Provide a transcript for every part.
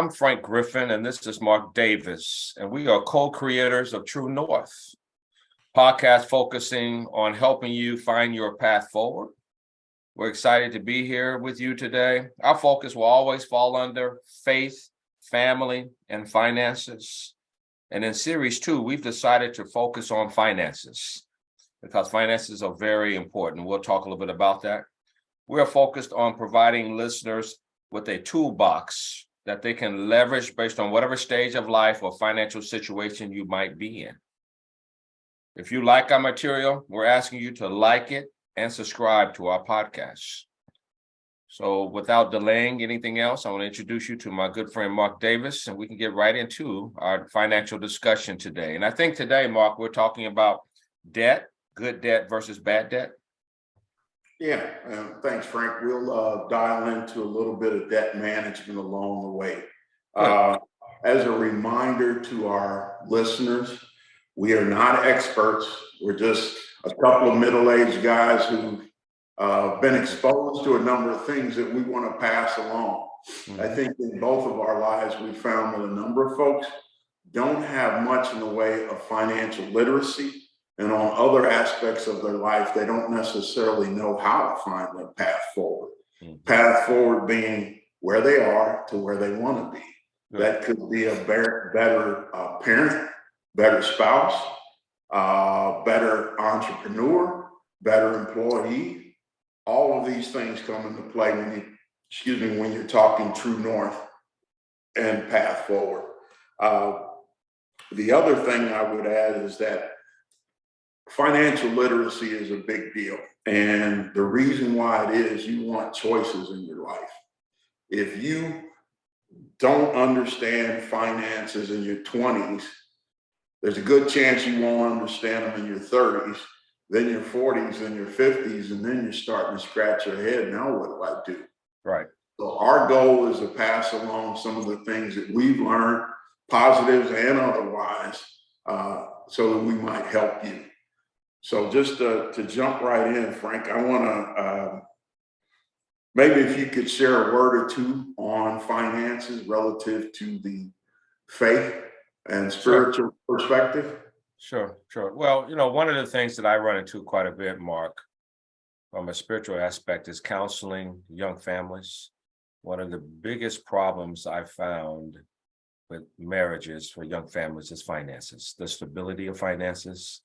I'm Frank Griffin, and this is Mark Davis, and we are co-creators of True North, podcast focusing on helping you find your path forward. We're excited to be here with you today. Our focus will always fall under faith, family, and finances. And in Series 2, we've decided to focus on finances because finances are very important. We'll talk a little bit about that. We're focused on providing listeners with a toolbox that they can leverage based on whatever stage of life or financial situation you might be in. If you like our material, we're asking you to like it and subscribe to our podcast. So without delaying anything else, I want to introduce you to my good friend, Mark Davis, and we can get right into our financial discussion today. And I think today, Mark, we're talking about debt, good debt versus bad debt. Yeah, thanks, Frank. We'll dial into a little bit of debt management along the way. As a reminder to our listeners, we are not experts. We're just a couple of middle-aged guys who've been exposed to a number of things that we want to pass along. I think in both of our lives, we found that a number of folks don't have much in the way of financial literacy. And on other aspects of their life, they don't necessarily know how to find their path forward. Path forward being where they are to where they want to be. That could be a better parent, better spouse, better entrepreneur, better employee. All of these things come into play when you're talking True North and path forward. The other thing I would add is that financial literacy is a big deal. And the reason why it is, you want choices in your life. If you don't understand finances in your 20s, there's a good chance you won't understand them in your 30s, then your 40s, and your 50s, and then you're starting to scratch your head. Now what do I do? Right. So our goal is to pass along some of the things that we've learned, positives and otherwise, so that we might help you. So just to jump right in, Frank, I want to maybe if you could share a word or two on finances relative to the faith and spiritual perspective. Sure. Well, one of the things that I run into quite a bit, Mark, from a spiritual aspect is counseling young families. One of the biggest problems I found with marriages for young families is finances, the stability of finances,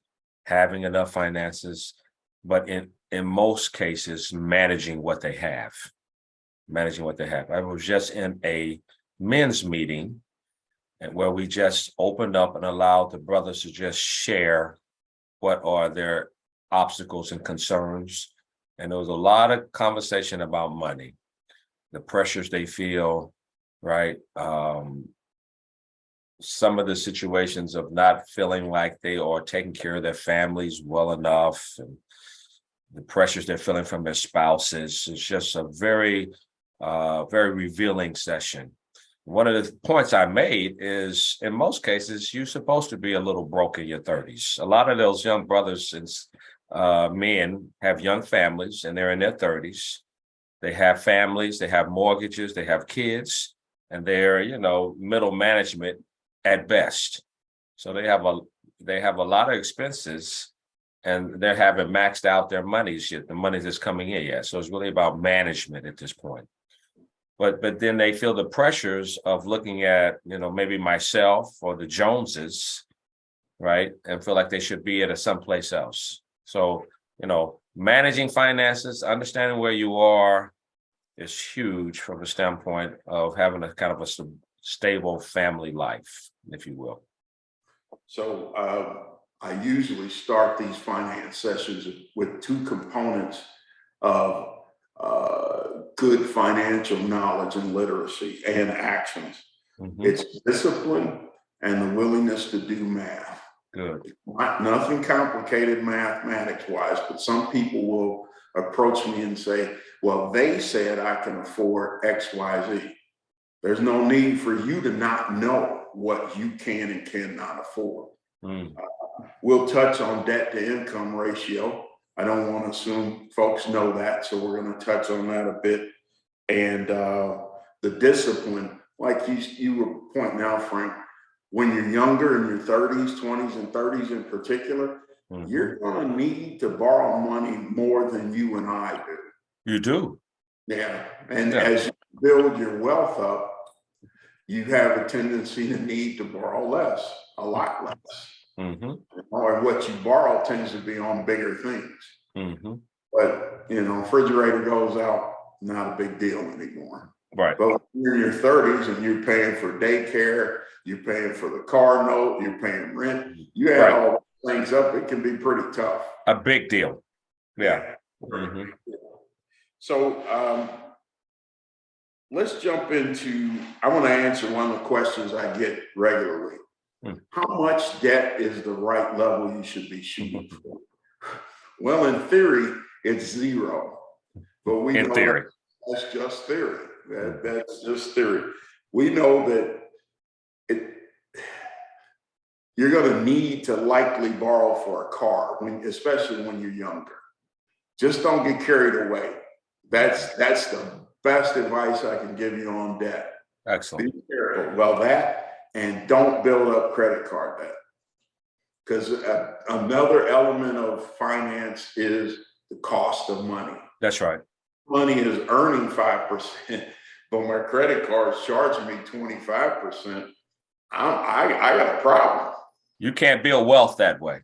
having enough finances, but in most cases, managing what they have. I was just in a men's meeting and where we just opened up and allowed the brothers to just share what are their obstacles and concerns. And there was a lot of conversation about money, the pressures they feel, right? Some of the situations of not feeling like they are taking care of their families well enough, and the pressures they're feeling from their spouses. It's just a very, very revealing session. One of the points I made is, in most cases, you're supposed to be a little broke in your 30s. A lot of those young brothers and men have young families, and they're in their 30s. They have families, they have mortgages, they have kids, and they're, middle management at best. So they have a lot of expenses, and they haven't maxed out their monies yet, the money that's coming in yet. So it's really about management at this point. But then they feel the pressures of looking at, maybe myself or the Joneses, right? And feel like they should be at someplace else. So, managing finances, understanding where you are is huge from the standpoint of having a kind of a stable family life, if you will. So I usually start these finance sessions with two components of good financial knowledge and literacy and actions. It's discipline and the willingness to do math. Good. Nothing complicated mathematics-wise, but some people will approach me and say, well, they said I can afford X, Y, Z. There's no need for you to not know what you can and cannot afford. We'll touch on debt to income ratio. I don't want to assume folks know that, so we're going to touch on that a bit. And the discipline like you were pointing out, Frank, when you're younger in your 30s, 20s, and 30s in particular, you're going to need to borrow money more than you and I do. You do. Yeah. And as you build your wealth up, you have a tendency to need to borrow less, a lot less. Or what you borrow tends to be on bigger things. But, refrigerator goes out, not a big deal anymore. Right. But when you're in your 30s and you're paying for daycare, you're paying for the car note, you're paying rent, you add all those things up, it can be pretty tough. A big deal. Yeah. So let's jump into, I want to answer one of the questions I get regularly. How much debt is the right level you should be shooting for? Well, in theory, it's zero. But we know theory. That's just theory. That's just theory. We know that you're going to need to likely borrow for a car, especially when you're younger. Just don't get carried away. That's the best advice I can give you on debt. Excellent. Be careful. Well, and don't build up credit card debt. Because another element of finance is the cost of money. That's right. Money is earning 5%, but my credit card's charging me 25%. I got a problem. You can't build wealth that way.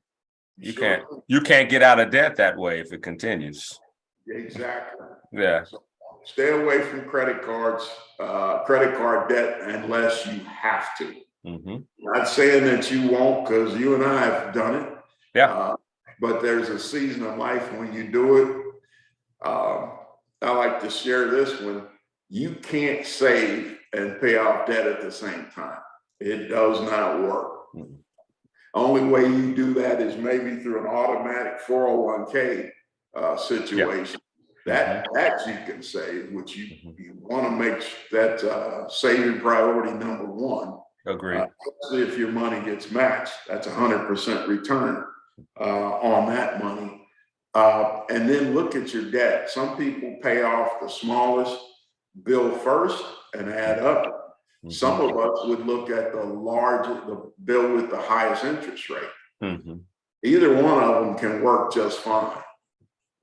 You can't get out of debt that way if it continues. Exactly. Yeah. So stay away from credit card debt unless you have to. Not saying that you won't, because you and I have done it. Yeah. But there's a season of life when you do it. I like to share this one. You can't save and pay off debt at the same time. It does not work. Only way you do that is maybe through an automatic 401k situation. That you can save, which you want to make that saving priority number one. Agreed. Especially if your money gets matched, that's 100% return on that money. And then look at your debt. Some people pay off the smallest bill first and add up. Some of us would look at the bill with the highest interest rate. Either one of them can work just fine.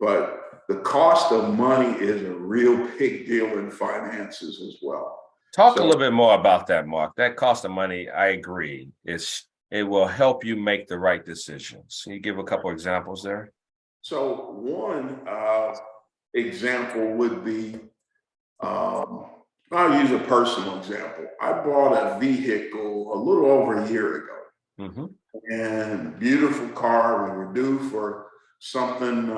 But the cost of money is a real big deal in finances as well. Talk a little bit more about that, Mark. That cost of money, I agree. It will help you make the right decisions. Can you give a couple examples there? So one example would be, I'll use a personal example. I bought a vehicle a little over a year ago, and beautiful car. We were due for something,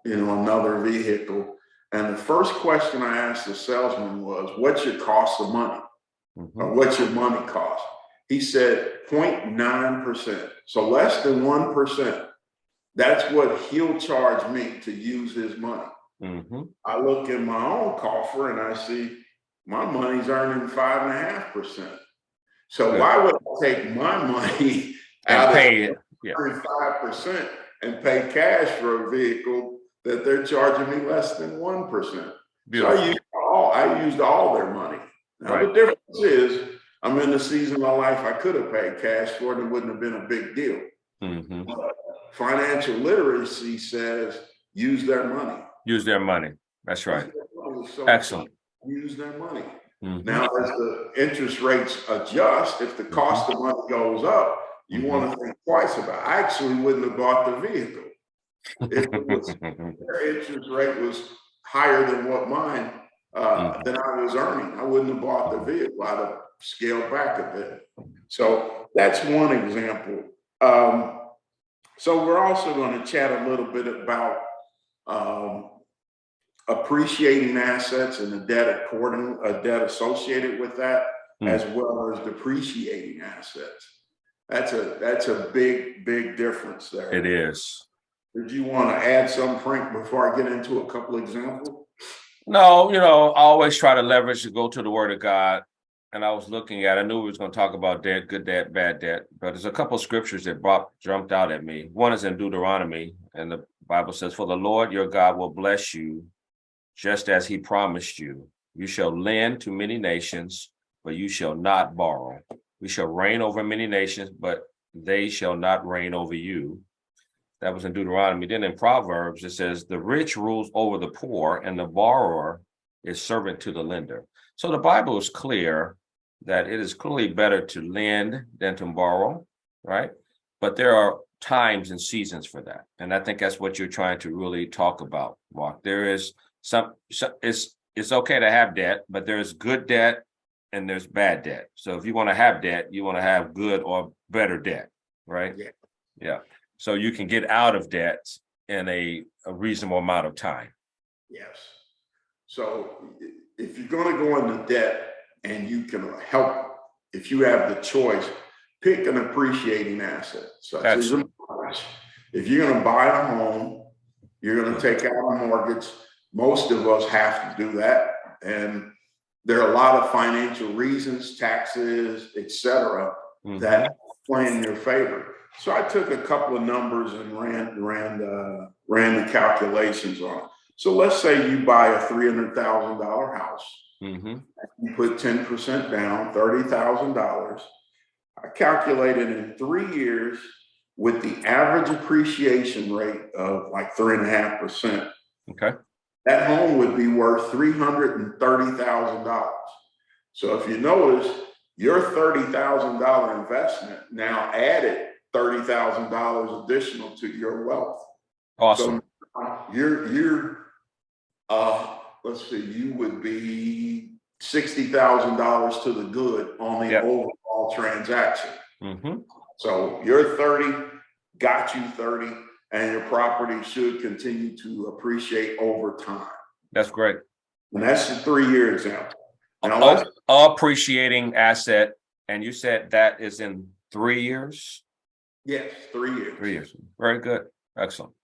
another vehicle. And the first question I asked the salesman was, "What's your cost of money? Or what's your money cost?" He said 0.9%, so less than 1%. That's what he'll charge me to use his money. I look in my own coffer and I see my money's earning 5.5%. So why would I take my money out pay of 5% and pay cash for a vehicle that they're charging me less than 1%? So I used all their money. Now the difference is I'm in the season of my life I could have paid cash for it. It wouldn't have been a big deal. Financial literacy says use their money. Use their money. That's right. So excellent. Use their money. Now, as the interest rates adjust, if the cost of money goes up, you want to think twice about it. I actually wouldn't have bought the vehicle. If their interest rate was higher than what mine, than I was earning, I wouldn't have bought the vehicle. I'd have scaled back a bit. So that's one example. So we're also going to chat a little bit about appreciating assets and the debt associated with that, as well as depreciating assets. That's a big difference there. It is. Did you want to add something, Frank, before I get into a couple examples? No, I always try to leverage to go to the Word of God. And I was looking at, I knew we was going to talk about debt, good debt, bad debt, but there's a couple of scriptures that jumped out at me. One is in Deuteronomy, and the Bible says, "For the Lord your God will bless you just as he promised you. You shall lend to many nations, but you shall not borrow. We shall reign over many nations, but they shall not reign over you. That was in Deuteronomy. Then in Proverbs, it says, the rich rules over the poor, and the borrower is servant to the lender. So the Bible is clear that it is clearly better to lend than to borrow, right? But there are times and seasons for that. And I think that's what you're trying to really talk about, Mark. There is it's okay to have debt, but there's good debt and there's bad debt. So if you want to have debt, you want to have good or better debt, right? Yeah. Yeah. So you can get out of debt in a reasonable amount of time. Yes. So if you're going to go into debt and you can help, if you have the choice, pick an appreciating asset, such as a mortgage. If you're going to buy a home, you're going to take out a mortgage. Most of us have to do that. And there are a lot of financial reasons, taxes, etc., that play in your favor. So I took a couple of numbers and ran the calculations on it. So let's say you buy a $300,000 house. You put 10% down, $30,000. I calculated in 3 years with the average appreciation rate of like 3.5%. Okay. That home would be worth $330,000. So if you notice, your $30,000 investment now added $30,000 additional to your wealth. Awesome. So let's see, you would be $60,000 to the good on the overall transaction. So your 30 got you 30, and your property should continue to appreciate over time. That's great. And that's the 3-year example. Now, appreciating asset, and you said that is in 3 years? Yes, 3 years. 3 years. Very good. Excellent.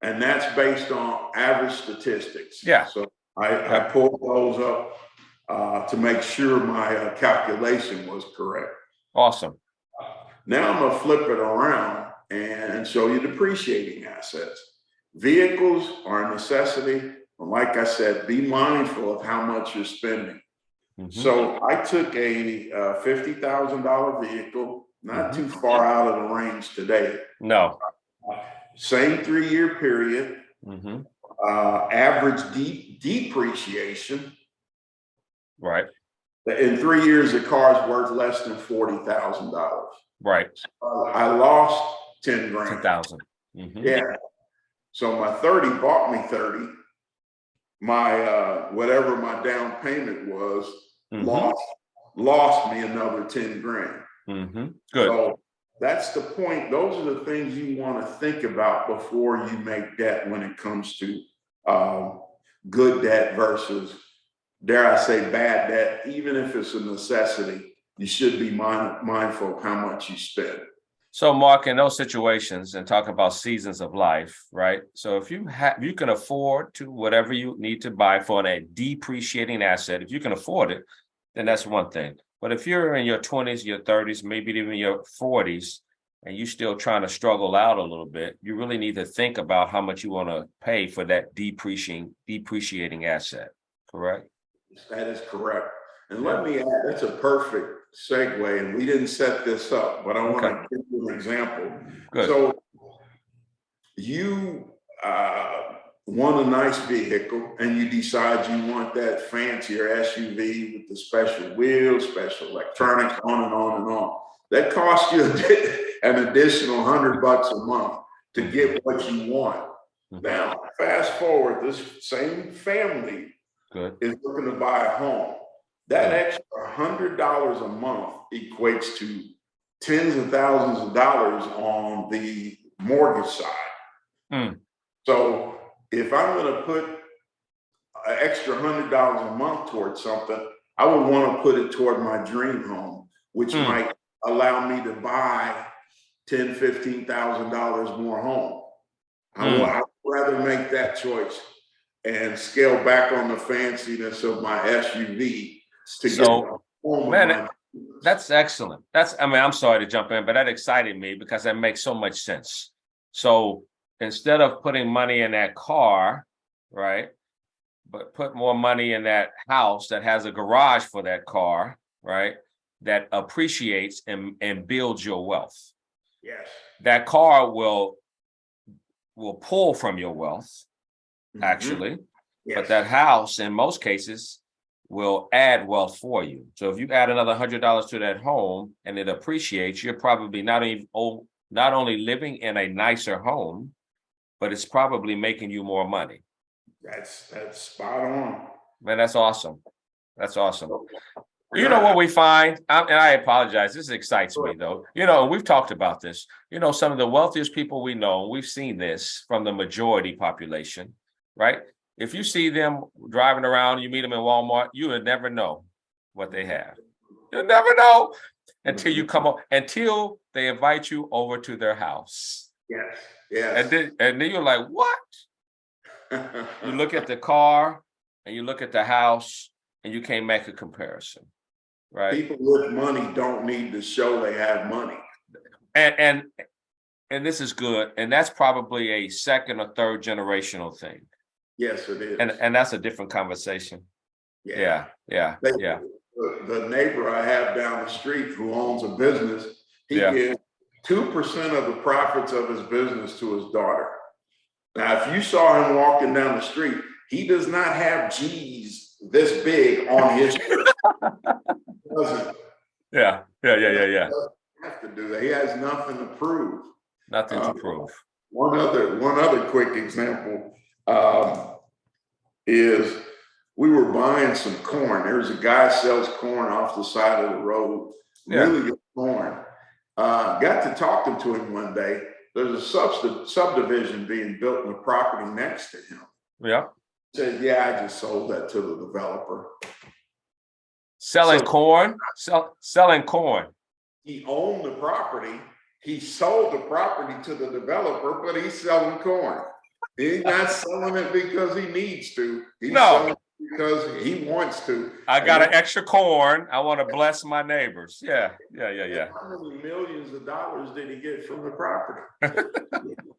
And that's based on average statistics. Yeah. So I pulled those up to make sure my calculation was correct. Awesome. Now I'm going to flip it around and show you depreciating assets. Vehicles are a necessity. Like I said, be mindful of how much you're spending. So I took a $50,000 vehicle, not too far out of the range today. No. Same 3-year period. Average depreciation. Right. In 3 years, the car's worth less than $40,000. Right. I lost 10 grand. 10,000. Yeah. So my 30 bought me 30. My whatever my down payment was lost me another 10 grand. Good. So that's the point. Those are the things you want to think about before you make debt when it comes to good debt versus, dare I say, bad debt. Even if it's a necessity, you should be mindful of how much you spend. So, Mark, in those situations, and talking about seasons of life, right? So if you can afford to whatever you need to buy for a depreciating asset, if you can afford it, then that's one thing. But if you're in your 20s, your 30s, maybe even your 40s, and you're still trying to struggle out a little bit, you really need to think about how much you want to pay for that depreciating asset. Correct? That is correct. And let me add, that's a perfect segue, and we didn't set this up, but I want to give you an example. Good. So you want a nice vehicle, and you decide you want that fancier SUV with the special wheels, special electronics, on and on and on. That costs you an additional $100 a month to get what you want. Now, fast forward, this same family is looking to buy a home. That extra $100 a month equates to tens of thousands of dollars on the mortgage side. So if I'm going to put an extra $100 a month towards something, I would want to put it toward my dream home, which might allow me to buy $10,000, $15,000 more home. I would rather make that choice and scale back on the fanciness of my SUV. That's excellent. I'm sorry to jump in, but that excited me because that makes so much sense. So instead of putting money in that car, right, but put more money in that house that has a garage for that car, right? That appreciates and builds your wealth. Yes. That car will pull from your wealth, Mhm. actually, Yes. but that house, in most cases, will add wealth for you. So if you add another $100 to that home and it appreciates, you're probably not only living in a nicer home, but it's probably making you more money. That's spot on. Man, that's awesome. That's awesome. And You know what we find, and I apologize, this excites me though. We've talked about this. Some of the wealthiest people we know, we've seen this from the majority population, right? If you see them driving around, you meet them in Walmart, you would never know what they have. You'll never know until they invite you over to their house. Yes. Yes. And then you're like, what? You look at the car and you look at the house and you can't make a comparison, right? People with money don't need to show they have money. And this is good. And that's probably a second or third generational thing. Yes, it is. And that's a different conversation. Yeah. The neighbor I have down the street who owns a business, he gives 2% of the profits of his business to his daughter. Now, if you saw him walking down the street, he does not have G's this big on his shirt. Doesn't. Yeah. He doesn't have to do that. He has nothing to prove. Nothing to prove. One other quick example is we were buying some corn. There's a guy sells corn off the side of the road. Really good corn. Got to talking to him one day. There's a subdivision being built in the property next to him. Yeah. He said, yeah, I just sold that to the developer. Selling corn? Selling corn. He owned the property. He sold the property to the developer, but he's selling corn. He's not selling it because he needs to. He's selling it because he wants to. I got an extra corn. I want to bless my neighbors. Yeah. How many millions of dollars did he get from the property?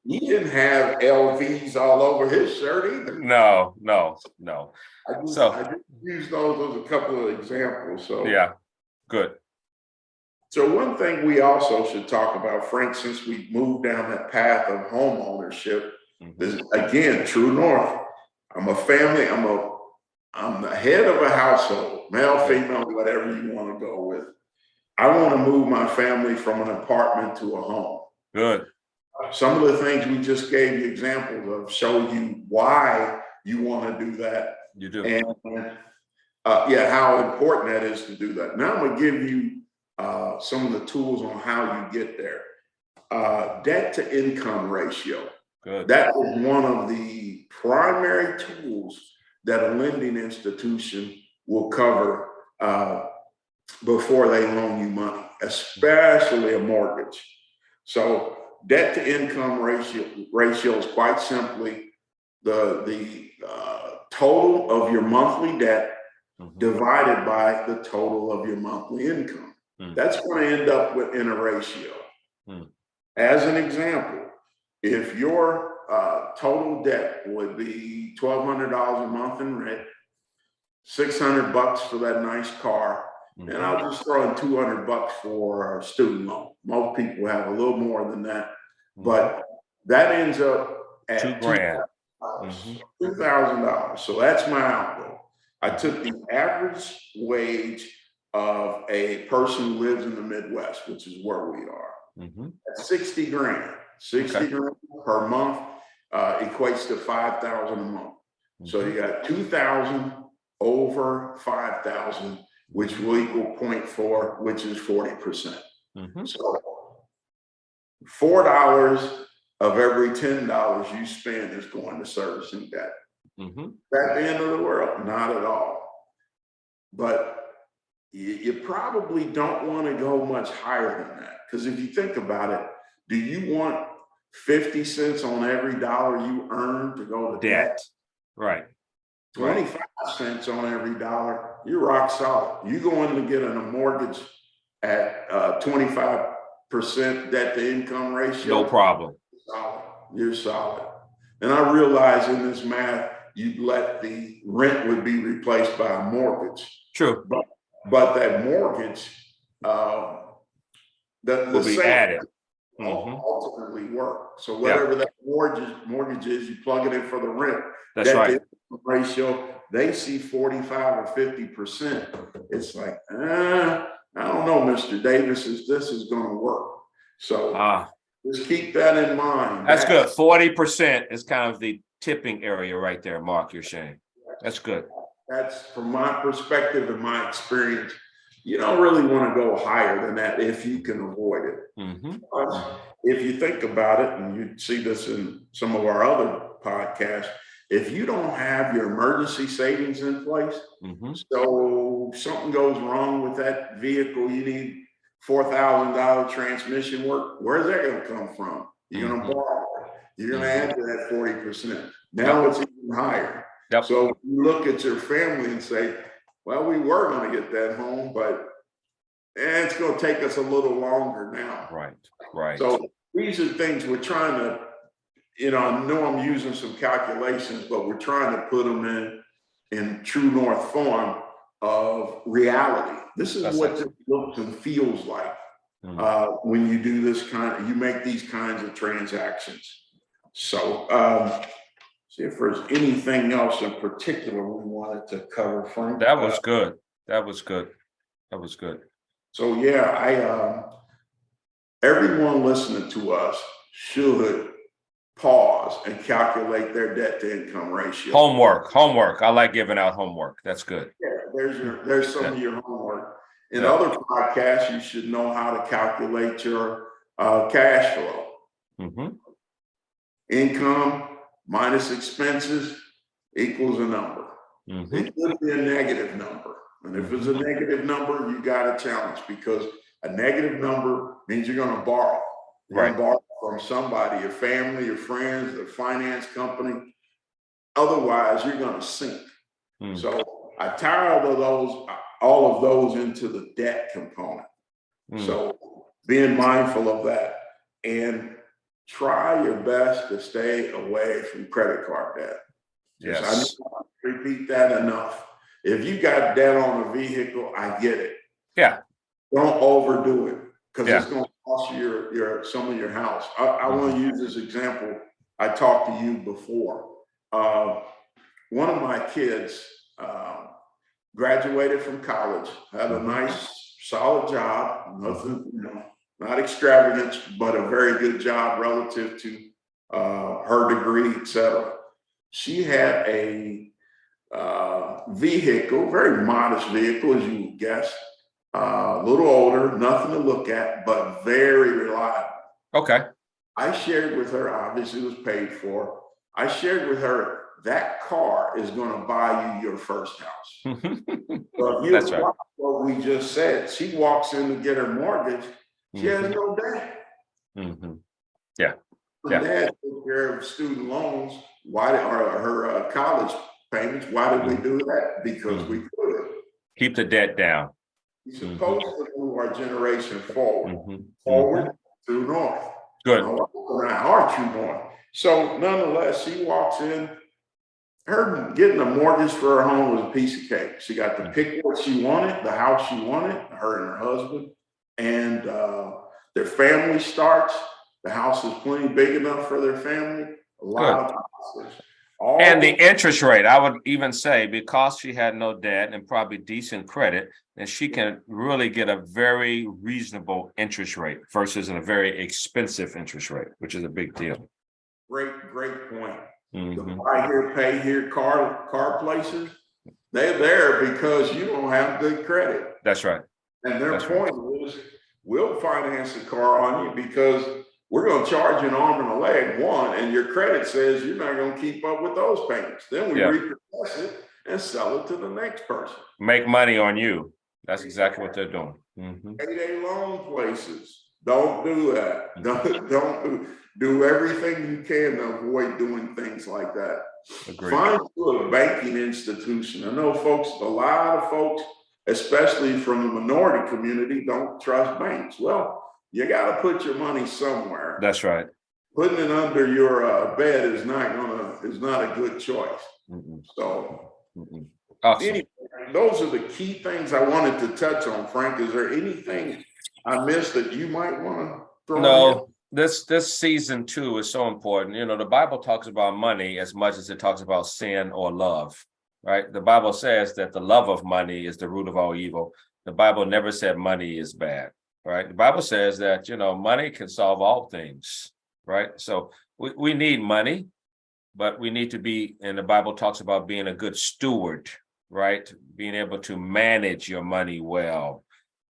He didn't have LVs all over his shirt either. No. I just use those as a couple of examples. So yeah, good. So one thing we also should talk about, Frank, since we moved down that path of home ownership, this again, true north. I'm a family. I'm the head of a household, male, female, whatever you want to go with. I want to move my family from an apartment to a home. Good. Some of the things we just gave you examples of show you why you want to do that. You do. And how important that is to do that. Now I'm going to give you some of the tools on how you get there. Debt to income ratio. Good. That is one of the primary tools that a lending institution will cover before they loan you money, especially a mortgage. So debt to income ratio is quite simply the total of your monthly debt divided by the total of your monthly income. That's going to end up in a ratio. As an example, if your total debt would be $1,200 a month in rent, $600 for that nice car, and I'll just throw in $200 for a student loan. Most people have a little more than that, but that ends up at $2,000. $2,000. So that's my outgo. I took the average wage of a person who lives in the Midwest, which is where we are. That's 60 grand. 60 grand per month equates to 5,000 a month. So you got 2,000 over 5,000, which will equal 0.4, which is 40%. So $4 of every $10 you spend is going to servicing debt. That the end of the world? Not at all. But you probably don't want to go much higher than that. Because if you think about it, do you want 50 cents on every dollar you earn to go to debt? Right. 25 cents on every dollar, you're rock solid. You go in to get a mortgage at 25% debt to income ratio. No problem. Solid. You're solid. And I realize in this math, you'd let the rent would be replaced by a mortgage. True. But that mortgage, the Will be same added. ultimately work. So whatever that mortgage is, you plug it in for the rent. That's right. Ratio, they see 45 or 50%. It's like, I don't know, Mr. Davis, this is going to work. So just keep that in mind. That's good. 40% is kind of the tipping area right there, Mark, you're saying. That's good. That's from my perspective and my experience. You don't really want to go higher than that if you can avoid it. If you think about it, and you see this in some of our other podcasts, if you don't have your emergency savings in place, so something goes wrong with that vehicle, you need $4,000 transmission work, where's that going to come from? You're going to borrow it. You're going to add to that 40%. Now it's even higher. So you look at your family and say, well, we were going to get that home, but it's going to take us a little longer now. Right. So these are things we're trying to, I know I'm using some calculations, but we're trying to put them in true north form of reality. This is what this looks and feels like when you do you make these kinds of transactions. So, see if there's anything else in particular we wanted to cover, Frank. That was good. So yeah, everyone listening to us should pause and calculate their debt to income ratio. Homework. I like giving out homework. That's good. Yeah, there's some of your homework. In other podcasts, you should know how to calculate your cash flow. Income minus expenses equals a number. It could be a negative number. And if it's a negative number, you got a challenge, because a negative number means you're going to borrow. You're going to borrow from somebody, your family, your friends, the finance company. Otherwise, you're going to sink. So I tie all of those into the debt component. So being mindful of that, and try your best to stay away from credit card debt. Yes. I need to repeat that enough. If you got debt on a vehicle, I get it. Yeah. Don't overdo it, because it's going to cost you some of your house. I want to use this example. I talked to you before. One of my kids graduated from college, had a nice, solid job, nothing, not extravagant, but a very good job relative to her degree, etc. She had a vehicle, very modest vehicle, as you would guess, a little older, nothing to look at, but very reliable. Okay. I shared with her, obviously it was paid for. I shared with her, that car is going to buy you your first house. So if you apply what we just said, she walks in to get her mortgage, she has no debt. Her dad took care of student loans. Why did her college payments? Why did we do that? Because we could keep the debt down. We're supposed to move our generation forward, true north. Good. Our true north. So nonetheless, she walks in. Her getting a mortgage for her home was a piece of cake. She got to pick what she wanted, the house she wanted, her and her husband, and their family starts. The house is plenty big enough for their family. A lot of positives. And the interest rate, I would even say, because she had no debt and probably decent credit, then she can really get a very reasonable interest rate versus a very expensive interest rate, which is a big deal. Great point. The buy here, pay here car places, they're there because you don't have good credit. That's right. And their point is, we'll finance the car on you because we're going to charge you an arm and a leg, one, and your credit says you're not going to keep up with those payments. Then we repossess it and sell it to the next person. Make money on you. That's exactly what they're doing. Payday loan places, don't do that. Don't do everything you can to avoid doing things like that. Agreed. Find a banking institution. I know a lot of folks, especially from the minority community, don't trust banks. Well, you got to put your money somewhere. That's right. Putting it under your bed is not going to is not a good choice. Mm-mm. So Mm-mm. Awesome. anyway, those are the key things I wanted to touch on. Frank, is there anything I missed that you might want to throw in? No, this season too is so important. You know, the Bible talks about money as much as it talks about sin or love, right? The Bible says that the love of money is the root of all evil. The Bible never said money is bad, right? The Bible says that, you know, money can solve all things, right? So we need money, but we need to be, and the Bible talks about being a good steward, right? Being able to manage your money well.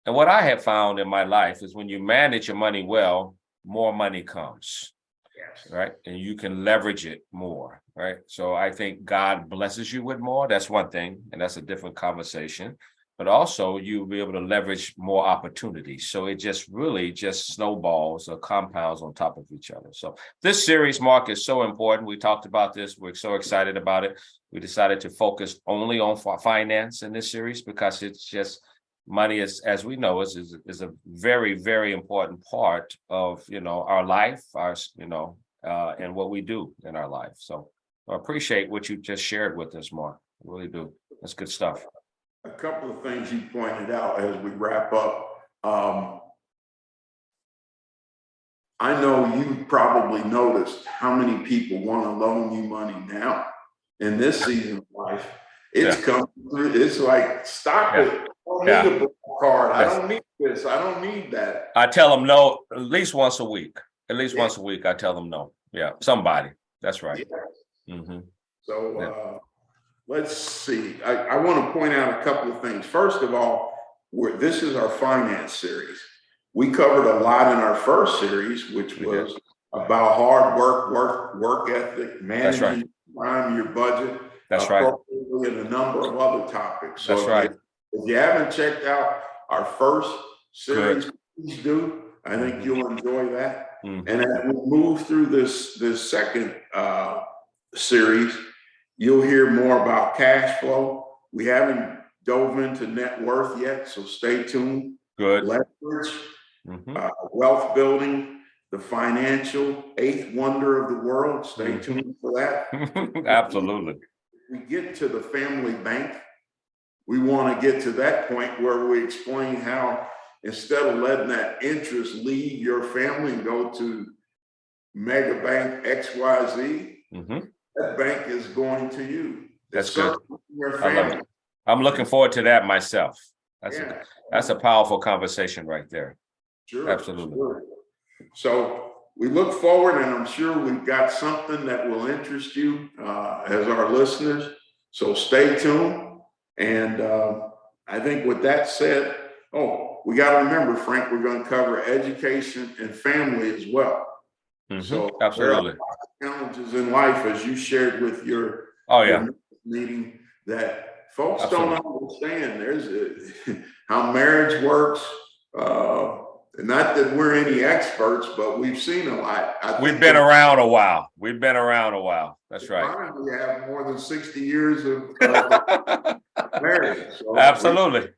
And what I have found in my life is when you manage your money well, more money comes, Yes. right? And you can leverage it more, right? So I think God blesses you with more. That's one thing, and that's a different conversation. But also you'll be able to leverage more opportunities. So it just really just snowballs or compounds on top of each other. So this series, Mark, is so important. We talked about this. We're so excited about it. We decided to focus only on finance in this series because it's just money is, as we know, is a very, very important part of, you know, our life, and what we do in our life. So I appreciate what you just shared with us, Mark. I really do. That's good stuff. A couple of things you pointed out as we wrap up. I know you probably noticed how many people want to loan you money now in this season of life. It's coming through. It's like, stop it. I don't need a black card. I don't need this. I don't need that. I tell them no at least once a week. At least once a week, I tell them no. Yeah, somebody. That's right. Mm-hmm. So let's see. I want to point out a couple of things. First of all, this is our finance series. We covered a lot in our first series, which was about hard work ethic, managing time, your budget. That's right. And a number of other topics. So that's right. If you haven't checked out our first series, please do. I think you'll enjoy that. And as we move through this second series, you'll hear more about cash flow. We haven't dove into net worth yet, so stay tuned. Good. Leverage, wealth building, the financial eighth wonder of the world. Stay tuned for that. Absolutely. We get to the family bank. We want to get to that point where we explain how instead of letting that interest leave your family and go to mega bank XYZ, that bank is going to you. That's good. Your family. I love it. I'm looking forward to that myself. That's a powerful conversation right there. Sure. Absolutely. Sure. So we look forward, and I'm sure we've got something that will interest you as our listeners. So stay tuned. And I think with that said, we got to remember, Frank, we're going to cover education and family as well. So absolutely. There are challenges in life, as you shared with your meeting, that folks don't understand. There's how marriage works. Not that we're any experts, but we've seen a lot. We've been around a while. That's right. We have more than 60 years of marriage. So Absolutely.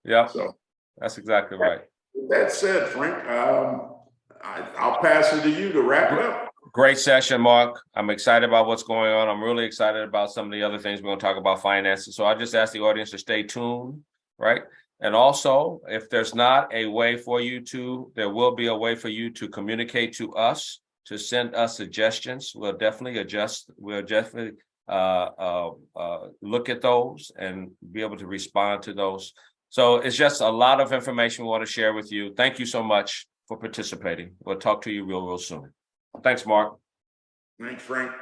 Yeah. So that's exactly right. With that said, Frank, I'll pass it to you to wrap it up. Great session, Mark. I'm excited about what's going on. I'm really excited about some of the other things we're going to talk about finances. So I just ask the audience to stay tuned, right? And also, if there's not a way for you to, there will be a way for you to communicate to us, to send us suggestions. We'll definitely adjust. We'll definitely look at those and be able to respond to those. So it's just a lot of information we want to share with you. Thank you so much for participating. We'll talk to you real soon. Thanks, Mark. Thanks, Frank.